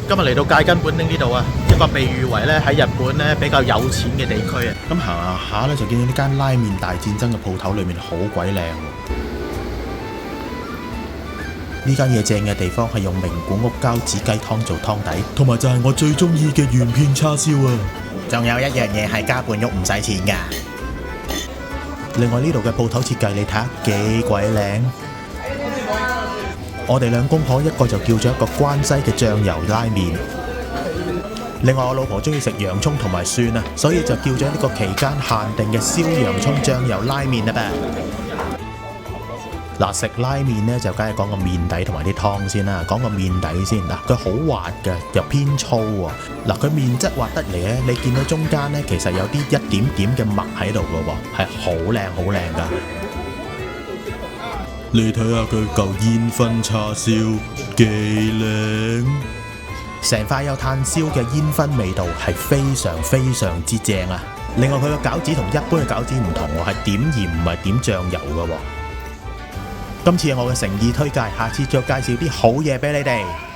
今日嚟到介根本町呢度啊，一個被譽為咧喺日本咧比較有錢嘅地區啊。咁行下咧就見到呢間拉麵大戰爭嘅鋪頭裏面好鬼靚喎。呢間嘢正嘅地方係用名古屋膠子雞湯做湯底，同埋就係我最中意嘅原片叉燒啊！仲有一樣嘢係加半屋唔使錢㗎。另外呢度嘅鋪頭設計你睇下幾鬼靚。我哋兩公婆一個就叫咗一個關西嘅醬油拉麵，另外我老婆中意食洋葱同埋蒜啊，所以就叫咗呢個期間限定嘅燒洋葱醬油拉麵啦噃。嗱，食拉麵呢，就梗係講個麵底同埋啲湯先啦。講個麵底先嗱，佢好滑嘅，又偏粗喎。嗱，佢麵質滑得嚟咧，你見到中間呢，其實有啲一點點嘅麥喺度嘅喎，係好靚好靚㗎。你睇下佢嚿煙燻叉燒幾靚，成塊有炭燒嘅煙燻味道係非常非常之正啊！另外佢個餃子同一般嘅餃子唔同喎，係點鹽唔係點醬油嘅喎。今次係我嘅誠意推介，下次再介紹啲好嘢俾你哋。